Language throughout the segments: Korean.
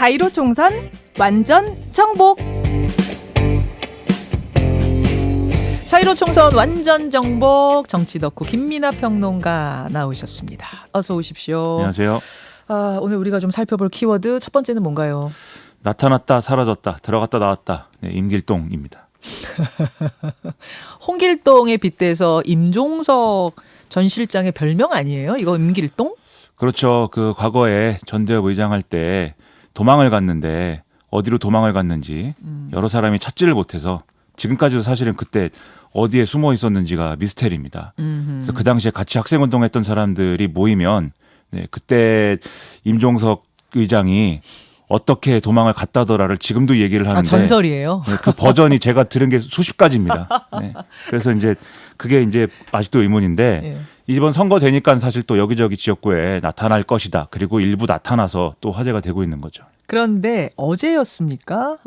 자1호 총선 완전 정복. 4.15 총선 완전 정복 정치 덕후 김민하 평론가 나오셨습니다. 어서 오십시오. 안녕하세요. 오늘 우리가 좀 살펴볼 키워드 첫 번째는 뭔가요? 나타났다 사라졌다 들어갔다 나왔다. 네, 임길동입니다. 홍길동에 빗대서 임종석 전 실장의 별명 아니에요? 이거 임길동? 그렇죠. 그 과거에 전대협 의장할 때 도망을 갔는데 어디로 도망을 갔는지 여러 사람이 찾지를 못해서 지금까지도 사실은 그때 어디에 숨어 있었는지가 미스테리입니다. 그래서 그 당시에 같이 학생운동했던 사람들이 모이면 네, 그때 임종석 의장이 어떻게 도망을 갔다더라를 지금도 얘기를 하는데 전설이에요. 네, 그 버전이 제가 들은 게 수십 가지입니다. 네, 그래서 이제 그게 이제 아직도 의문인데 예. 이번 선거 되니까 사실 또 여기저기 지역구에 나타날 것이다. 그리고 일부 나타나서 또 화제가 되고 있는 거죠. 그런데 어제였습니까?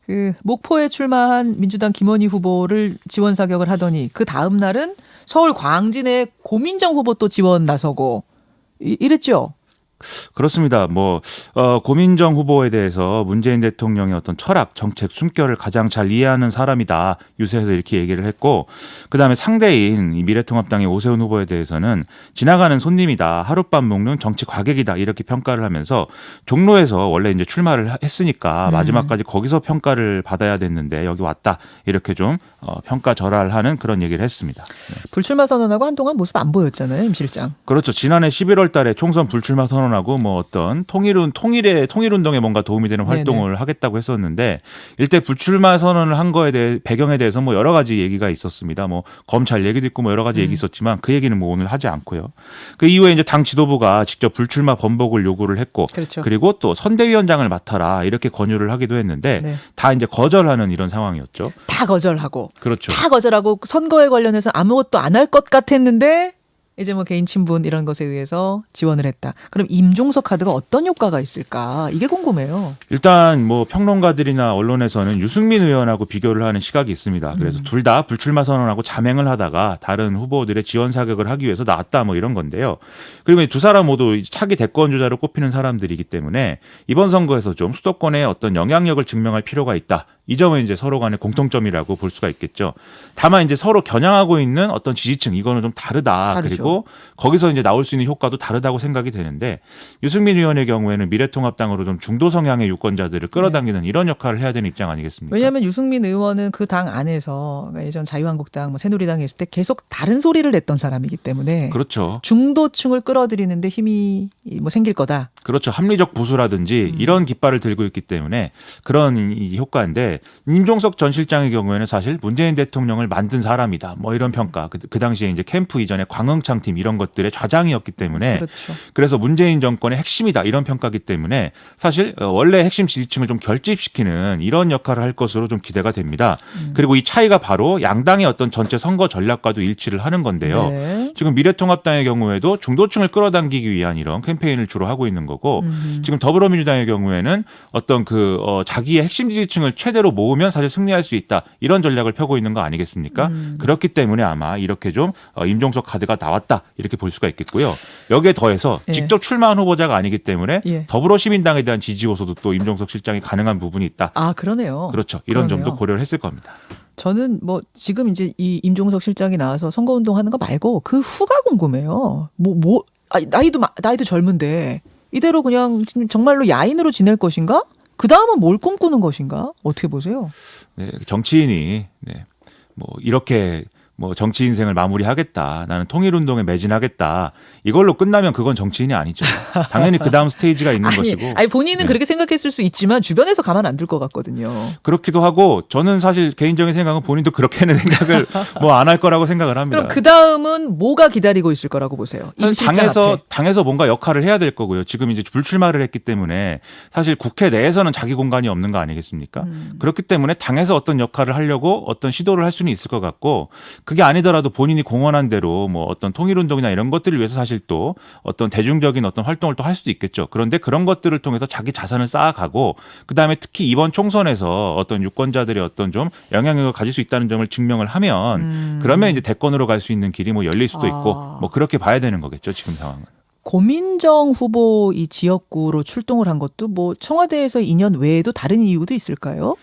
그 목포에 출마한 민주당 김원희 후보를 지원 사격을 하더니 그 다음 날은 서울 광진에 고민정 후보 또 지원 나서고 이랬죠. 그렇습니다. 고민정 후보에 대해서 문재인 대통령의 어떤 철학, 정책, 숨결을 가장 잘 이해하는 사람이다. 유세에서 이렇게 얘기를 했고, 그다음에 상대인 이 미래통합당의 오세훈 후보에 대해서는 지나가는 손님이다. 하룻밤 먹는 정치 과객이다. 이렇게 평가를 하면서 종로에서 원래 이제 출마를 했으니까 마지막까지 거기서 평가를 받아야 됐는데 여기 왔다. 이렇게 좀 평가 절하하는 그런 얘기를 했습니다. 네. 불출마 선언하고 한동안 모습 안 보였잖아요, 임 실장. 그렇죠. 지난해 11월 달에 총선 불출마 선언하고 어떤 통일운동에 뭔가 도움이 되는 활동을 네네. 하겠다고 했었는데 일대 불출마 선언을 한 거에 대해 배경에 대해서 여러 가지 얘기가 있었습니다. 검찰 얘기도 있고 여러 가지 얘기 있었지만 그 얘기는 오늘 하지 않고요. 그 이후에 이제 당 지도부가 직접 불출마 번복을 요구를 했고 그렇죠. 그리고 또 선대위원장을 맡아라 이렇게 권유를 하기도 했는데 네. 다 이제 거절하는 이런 상황이었죠. 다 거절하고. 그렇죠. 다 거절하고 선거에 관련해서 아무것도 안 할 것 같았는데 이제 개인 친분 이런 것에 의해서 지원을 했다. 그럼 임종석 카드가 어떤 효과가 있을까? 이게 궁금해요. 일단 평론가들이나 언론에서는 유승민 의원하고 비교를 하는 시각이 있습니다. 그래서 둘 다 불출마 선언하고 자맹을 하다가 다른 후보들의 지원 사격을 하기 위해서 나왔다 이런 건데요. 그리고 두 사람 모두 차기 대권 주자로 꼽히는 사람들이기 때문에 이번 선거에서 좀 수도권의 어떤 영향력을 증명할 필요가 있다. 이 점은 이제 서로 간의 공통점이라고 볼 수가 있겠죠. 다만 이제 서로 겨냥하고 있는 어떤 지지층 이거는 좀 다르다. 다르죠. 그리고 거기서 이제 나올 수 있는 효과도 다르다고 생각이 되는데 유승민 의원의 경우에는 미래통합당으로 좀 중도 성향의 유권자들을 끌어당기는 이런 역할을 해야 되는 입장 아니겠습니까? 왜냐하면 유승민 의원은 그 당 안에서 예전 자유한국당, 새누리당에 있을 때 계속 다른 소리를 냈던 사람이기 때문에 그렇죠. 중도층을 끌어들이는데 힘이 생길 거다. 그렇죠. 합리적 보수라든지 이런 깃발을 들고 있기 때문에 그런 이 효과인데 임종석 전 실장의 경우에는 사실 문재인 대통령을 만든 사람이다. 이런 평가. 그 당시에 이제 캠프 이전에 광흥창 팀 이런 것들의 좌장이었기 때문에 그렇죠. 그래서 문재인 정권의 핵심이다. 이런 평가기 때문에 사실 원래 핵심 지지층을 좀 결집시키는 이런 역할을 할 것으로 좀 기대가 됩니다. 그리고 이 차이가 바로 양당의 어떤 전체 선거 전략과도 일치를 하는 건데요. 네. 지금 미래통합당의 경우에도 중도층을 끌어당기기 위한 이런 캠페인을 주로 하고 있는 거고 지금 더불어민주당의 경우에는 어떤 자기의 핵심 지지층을 최대로 모으면 사실 승리할 수 있다. 이런 전략을 펴고 있는 거 아니겠습니까? 그렇기 때문에 아마 이렇게 좀 임종석 카드가 나왔다. 이렇게 볼 수가 있겠고요. 여기에 더해서 예. 직접 출마한 후보자가 아니기 때문에 예. 더불어시민당에 대한 지지 요소도 또 임종석 실장이 가능한 부분이 있다. 아, 그러네요. 그렇죠. 이런 그러네요. 점도 고려를 했을 겁니다. 저는 지금 이제 이 임종석 실장이 나와서 선거운동 하는 거 말고 그 후가 궁금해요. 나이도 젊은데 이대로 그냥 정말로 야인으로 지낼 것인가? 그 다음은 뭘 꿈꾸는 것인가? 어떻게 보세요? 네, 정치인이 이렇게 정치 인생을 마무리하겠다. 나는 통일운동에 매진하겠다. 이걸로 끝나면 그건 정치인이 아니죠. 당연히 그 다음 스테이지가 있는 것이고. 본인은 네. 그렇게 생각했을 수 있지만 주변에서 가만 안 둘 것 같거든요. 그렇기도 하고 저는 사실 개인적인 생각은 본인도 그렇게는 생각을 안 할 거라고 생각을 합니다. 그럼 그 다음은 뭐가 기다리고 있을 거라고 보세요? 임 실장 앞에. 당에서 뭔가 역할을 해야 될 거고요. 지금 이제 불출마를 했기 때문에 사실 국회 내에서는 자기 공간이 없는 거 아니겠습니까? 그렇기 때문에 당에서 어떤 역할을 하려고 어떤 시도를 할 수는 있을 것 같고 그게 아니더라도 본인이 공언한 대로 어떤 통일운동이나 이런 것들을 위해서 사실 또 어떤 대중적인 어떤 활동을 또 할 수도 있겠죠. 그런데 그런 것들을 통해서 자기 자산을 쌓아가고 그다음에 특히 이번 총선에서 어떤 유권자들의 어떤 좀 영향력을 가질 수 있다는 점을 증명을 하면 그러면 이제 대권으로 갈 수 있는 길이 열릴 수도 있고 그렇게 봐야 되는 거겠죠. 지금 상황은. 고민정 후보 이 지역구로 출동을 한 것도 뭐 청와대에서 인연 외에도 다른 이유도 있을까요?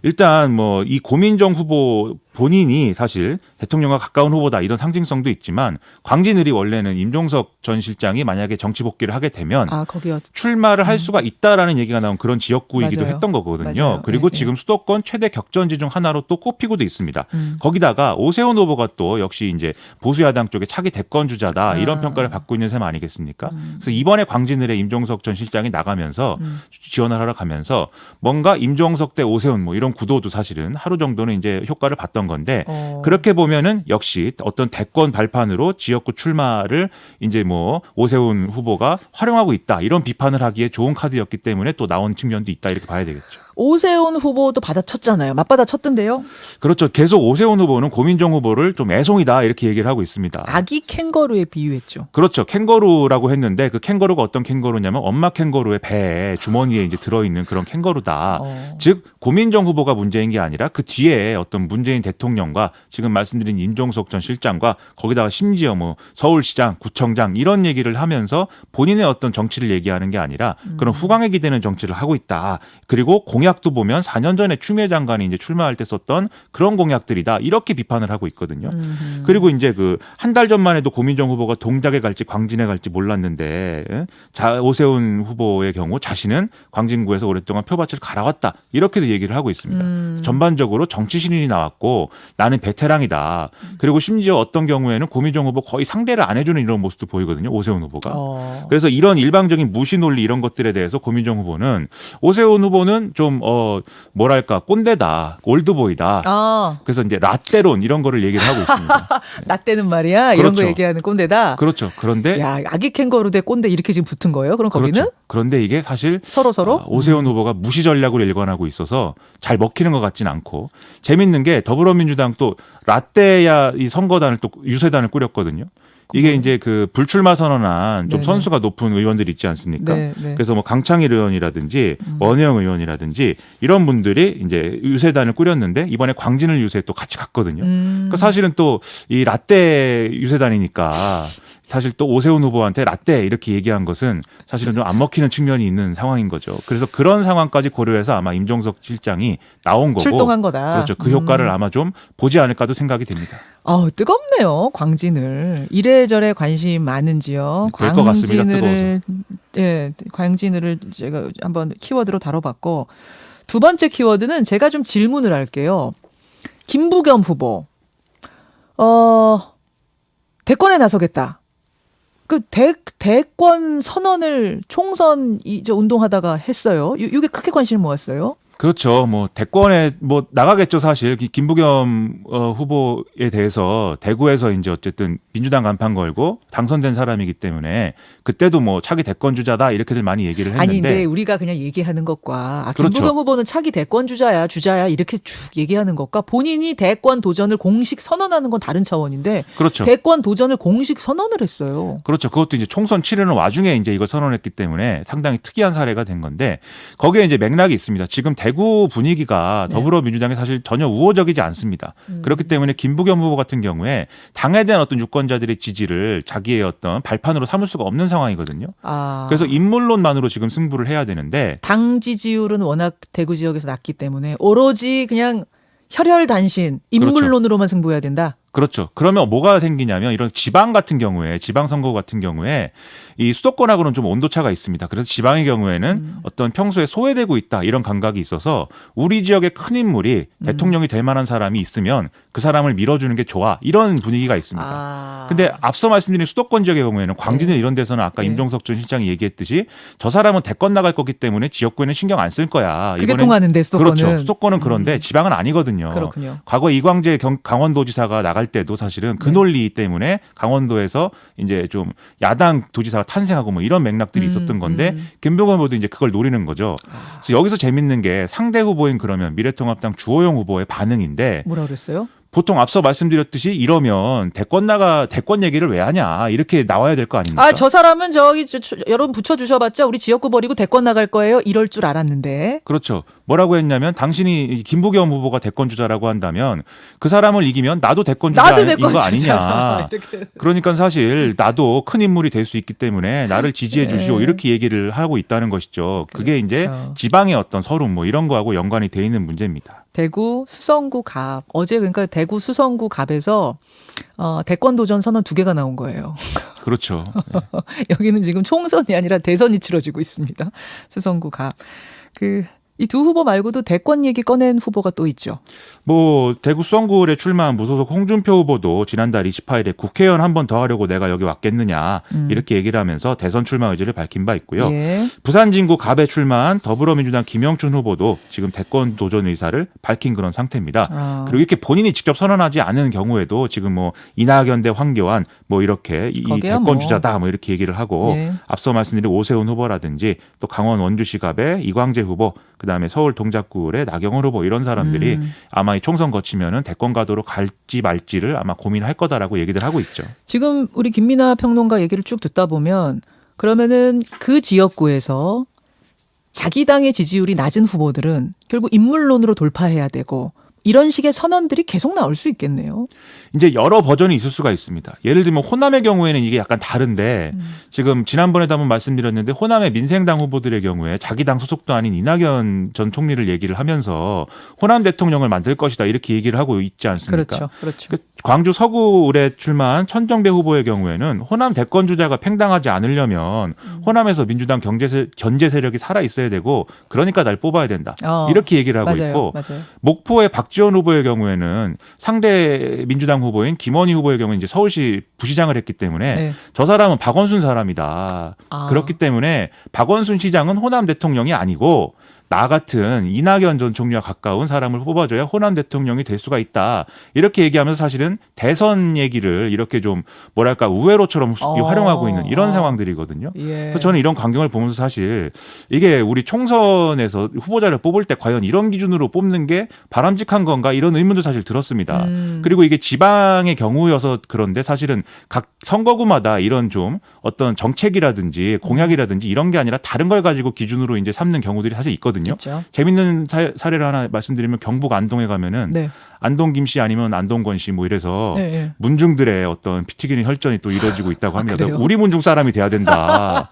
일단 뭐 이 고민정 후보 본인이 사실 대통령과 가까운 후보다 이런 상징성도 있지만 광진을이 원래는 임종석 전 실장이 만약에 정치 복귀를 하게 되면 거기요. 출마를 할 수가 있다라는 얘기가 나온 그런 지역구이기도 맞아요. 했던 거거든요. 맞아요. 그리고 네, 지금 수도권 최대 격전지 중 하나로 또 꼽히고도 있습니다. 거기다가 오세훈 후보가 또 역시 이제 보수야당 쪽에 차기 대권 주자다 이런 평가를 받고 있는 셈 아니겠습니까? 그래서 이번에 광진을에 임종석 전 실장이 나가면서 지원을 하러 가면서 뭔가 임종석 대 오세훈 뭐 이런 구도도 사실은 하루 정도는 이제 효과를 봤던 건데 그렇게 보면은 역시 어떤 대권 발판으로 지역구 출마를 이제 뭐 오세훈 후보가 활용하고 있다 이런 비판을 하기에 좋은 카드였기 때문에 또 나온 측면도 있다 이렇게 봐야 되겠죠. 오세훈 후보도 받아쳤잖아요. 맞받아쳤던데요. 그렇죠. 계속 오세훈 후보는 고민정 후보를 좀 애송이다 이렇게 얘기를 하고 있습니다. 아기 캥거루에 비유했죠. 그렇죠. 캥거루라고 했는데 그 캥거루가 어떤 캥거루냐면 엄마 캥거루의 배에 주머니에 이제 들어있는 그런 캥거루다. 즉 고민정 후보가 문제인 게 아니라 그 뒤에 어떤 문재인 대통령과 지금 말씀드린 임종석 전 실장과 거기다가 심지어 뭐 서울시장, 구청장 이런 얘기를 하면서 본인의 어떤 정치를 얘기하는 게 아니라 그런 후광에 기대는 정치를 하고 있다. 그리고 공약도 보면 4년 전에 추미애 장관이 이제 출마할 때 썼던 그런 공약들이다. 이렇게 비판을 하고 있거든요. 그리고 이제 그 한 달 전만 해도 고민정 후보가 동작에 갈지 광진에 갈지 몰랐는데 오세훈 후보의 경우 자신은 광진구에서 오랫동안 표밭을 갈아왔다. 이렇게도 얘기를 하고 있습니다. 전반적으로 정치 신인이 나왔고 나는 베테랑이다. 그리고 심지어 어떤 경우에는 고민정 후보 거의 상대를 안 해주는 이런 모습도 보이거든요. 오세훈 후보가. 그래서 이런 일방적인 무시 논리 이런 것들에 대해서 고민정 후보는 오세훈 후보는 좀 뭐랄까 꼰대다. 올드보이다. 그래서 이제 라떼론 이런 거를 얘기를 하고 있습니다. 나 때는 말이야. 이런 그렇죠. 거 얘기하는 꼰대다. 그렇죠. 그런데 야, 아기 캥거루 대 꼰대 이렇게 지금 붙은 거예요? 그럼 거기는? 그렇죠. 그런데 이게 사실 서로? 오세훈 후보가 무시 전략으로 일관하고 있어서 잘 먹히는 것 같진 않고 재밌는 게 더불어민주당 또 라떼야 이 선거단을 또 유세단을 꾸렸거든요. 이게 이제 그 불출마 선언한 좀 네네. 선수가 높은 의원들 있지 않습니까? 네. 그래서 뭐 강창일 의원이라든지 원혜영 의원이라든지 이런 분들이 이제 유세단을 꾸렸는데 이번에 광진을 유세 또 같이 갔거든요. 그러니까 사실은 또 이 라떼 유세단이니까 사실 또 오세훈 후보한테 라떼 이렇게 얘기한 것은 사실은 좀 안 먹히는 측면이 있는 상황인 거죠. 그래서 그런 상황까지 고려해서 아마 임종석 실장이 나온 거고 출동한 거다. 그렇죠. 그 효과를 아마 좀 보지 않을까도 생각이 됩니다. 뜨겁네요. 광진을. 이래저래 관심 많은지요. 될 것 같습니다. 뜨거워서. 광진을 제가 한번 키워드로 다뤄봤고 두 번째 키워드는 제가 좀 질문을 할게요. 김부겸 후보. 대권에 나서겠다. 그 대권 선언을 총선 운동하다가 했어요. 이게 크게 관심을 모았어요. 그렇죠. 뭐 대권에 뭐 나가겠죠 사실. 김부겸 후보에 대해서 대구에서 이제 어쨌든 민주당 간판 걸고 당선된 사람이기 때문에 그때도 뭐 차기 대권 주자다 이렇게들 많이 얘기를 했는데. 아니 근데 우리가 그냥 얘기하는 것과 그렇죠. 김부겸 후보는 차기 대권 주자야 이렇게 쭉 얘기하는 것과 본인이 대권 도전을 공식 선언하는 건 다른 차원인데. 그렇죠. 대권 도전을 공식 선언을 했어요. 그렇죠. 그것도 이제 총선 치르는 와중에 이제 이걸 선언했기 때문에 상당히 특이한 사례가 된 건데 거기에 이제 맥락이 있습니다. 지금 대구 분위기가 더불어민주당이 사실 전혀 우호적이지 않습니다. 그렇기 때문에 김부겸 후보 같은 경우에 당에 대한 어떤 유권자들의 지지를 자기의 어떤 발판으로 삼을 수가 없는 상황이거든요. 그래서 인물론만으로 지금 승부를 해야 되는데 당 지지율은 워낙 대구 지역에서 낮기 때문에 오로지 그냥 혈혈단신 인물론으로만 승부해야 된다. 그렇죠. 그러면 뭐가 생기냐면 이런 지방 같은 경우에 지방선거 같은 경우에 이 수도권하고는 좀 온도차가 있습니다. 그래서 지방의 경우에는 어떤 평소에 소외되고 있다 이런 감각이 있어서 우리 지역의 큰 인물이 대통령이 될 만한 사람이 있으면 그 사람을 밀어주는 게 좋아 이런 분위기가 있습니다. 근데 앞서 말씀드린 수도권 지역의 경우에는 광진을 이런 데서는 아까 임종석 전 실장이 얘기했듯이 저 사람은 대권 나갈 거기 때문에 지역구에는 신경 안 쓸 거야. 그게 이번엔 통하는데 수도권은. 그렇죠. 수도권은 그런데 지방은 아니거든요. 그렇군요. 과거 이광재 강원도지사가 나갈 때도 사실은 그 논리 때문에 강원도에서 이제 좀 야당 도지사가 탄생하고 뭐 이런 맥락들이 있었던 건데 김부겸 후보도 이제 그걸 노리는 거죠. 그래서 여기서 재밌는 게 상대 후보인 그러면 미래통합당 주호영 후보의 반응인데 뭐라 그랬어요? 보통 앞서 말씀드렸듯이 이러면 대권 얘기를 왜 하냐 이렇게 나와야 될 거 아닙니까? 아, 저 사람은 여러분 붙여주셔봤자 우리 지역구 버리고 대권 나갈 거예요. 이럴 줄 알았는데. 그렇죠. 뭐라고 했냐면 당신이 김부겸 후보가 대권 주자라고 한다면 그 사람을 이기면 나도 대권 주자인 거 아니냐. 그러니까 사실 나도 큰 인물이 될 수 있기 때문에 나를 지지해 주시오 이렇게 얘기를 하고 있다는 것이죠. 그게 이제 지방의 어떤 서름 뭐 이런 거하고 연관이 돼 있는 문제입니다. 대구 수성구 갑. 어제 그러니까 대구 수성구 갑에서 대권 도전 선언 2개가 나온 거예요. 그렇죠. 네. 여기는 지금 총선이 아니라 대선이 치러지고 있습니다. 수성구 갑. 이 두 후보 말고도 대권 얘기 꺼낸 후보가 또 있죠. 뭐 대구 수성구에 출마한 무소속 홍준표 후보도 지난달 28일에 국회의원 한 번 더 하려고 내가 여기 왔겠느냐 이렇게 얘기를 하면서 대선 출마 의지를 밝힌 바 있고요. 예. 부산 진구 갑에 출마한 더불어민주당 김영춘 후보도 지금 대권 도전 의사를 밝힌 그런 상태입니다. 그리고 이렇게 본인이 직접 선언하지 않은 경우에도 지금 뭐 이낙연 대 황교안 뭐 이렇게 이 대권 주자다 뭐 이렇게 얘기를 하고 예. 앞서 말씀드린 오세훈 후보라든지 또 강원 원주시 갑의 이광재 후보 그다음에 서울 동작구의 나경원 후보 이런 사람들이 아마 이 총선 거치면은 대권 가도로 갈지 말지를 아마 고민할 거다라고 얘기들 하고 있죠. 지금 우리 김민아 평론가 얘기를 쭉 듣다 보면 그러면은 그 지역구에서 자기 당의 지지율이 낮은 후보들은 결국 인물론으로 돌파해야 되고 이런 식의 선언들이 계속 나올 수 있겠네요. 이제 여러 버전이 있을 수가 있습니다. 예를 들면 호남의 경우에는 이게 약간 다른데 지금 지난번에도 한번 말씀드렸는데 호남의 민생당 후보들의 경우에 자기 당 소속도 아닌 이낙연 전 총리를 얘기를 하면서 호남 대통령을 만들 것이다 이렇게 얘기를 하고 있지 않습니까? 그렇죠. 광주 서구에 출마한 천정배 후보의 경우에는 호남 대권 주자가 팽당하지 않으려면 호남에서 민주당 견제 세력이 살아 있어야 되고 그러니까 날 뽑아야 된다. 이렇게 얘기를 하고 있고 목포의 박지원 후보의 경우에는 상대 민주당 후보인 김원희 후보의 경우는 이제 서울시 부시장을 했기 때문에 저 사람은 박원순 사람이다. 그렇기 때문에 박원순 시장은 호남 대통령이 아니고 나 같은 이낙연 전 총리와 가까운 사람을 뽑아줘야 호남 대통령이 될 수가 있다. 이렇게 얘기하면서 사실은 대선 얘기를 이렇게 좀 뭐랄까 우회로처럼 활용하고 있는 이런 상황들이거든요. 그래서 저는 이런 광경을 보면서 사실 이게 우리 총선에서 후보자를 뽑을 때 과연 이런 기준으로 뽑는 게 바람직한 건가 이런 의문도 사실 들었습니다. 그리고 이게 지방의 경우여서 그런데 사실은 각 선거구마다 이런 좀 어떤 정책이라든지 공약이라든지 이런 게 아니라 다른 걸 가지고 기준으로 이제 삼는 경우들이 사실 있거든요. 있죠. 재밌는 사례를 하나 말씀드리면 경북 안동에 가면은 안동 김씨 아니면 안동권 씨 뭐 이래서 문중들의 어떤 피 튀기는 혈전이 또 이루어지고 있다고 합니다. 우리 문중 사람이 돼야 된다.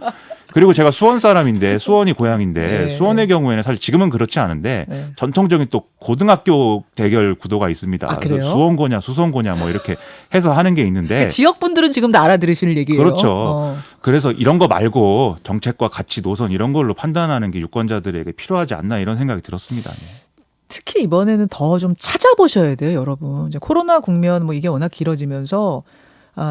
그리고 제가 수원 사람인데 수원이 고향인데 수원의 경우에는 사실 지금은 그렇지 않은데 전통적인 또 고등학교 대결 구도가 있습니다. 그래서 수원고냐 수성고냐 뭐 이렇게 해서 하는 게 있는데 지역 분들은 지금 다 알아들으시는 얘기예요. 그렇죠. 그래서 이런 거 말고 정책과 가치 노선 이런 걸로 판단하는 게 유권자들에게 필요하지 않나 이런 생각이 들었습니다. 특히 이번에는 더 좀 찾아보셔야 돼요, 여러분. 이제 코로나 국면 뭐 이게 워낙 길어지면서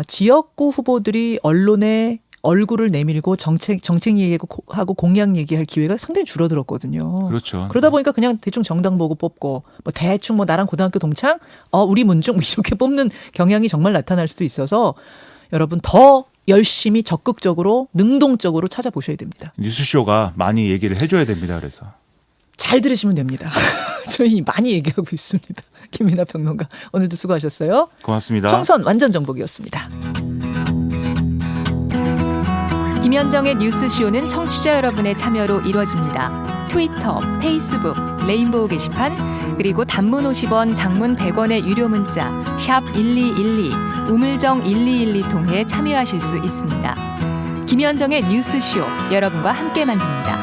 지역구 후보들이 언론에 얼굴을 내밀고 정책 얘기하고 공약 얘기할 기회가 상당히 줄어들었거든요. 그렇죠. 그러다 보니까 그냥 대충 정당 보고 뽑고 뭐 대충 뭐 나랑 고등학교 동창, 우리 문중 이렇게 뽑는 경향이 정말 나타날 수도 있어서 여러분 더 열심히 적극적으로 능동적으로 찾아보셔야 됩니다. 뉴스쇼가 많이 얘기를 해줘야 됩니다. 그래서 잘 들으시면 됩니다. 저희 많이 얘기하고 있습니다. 김민아 평론가 오늘도 수고하셨어요. 고맙습니다. 총선 완전 정복이었습니다. 김현정의 뉴스쇼는 청취자 여러분의 참여로 이루어집니다. 트위터, 페이스북, 레인보우 게시판, 그리고 단문 50원, 장문 100원의 유료 문자 샵 1212, 우물정 1212 통해 참여하실 수 있습니다. 김현정의 뉴스쇼, 여러분과 함께 만듭니다.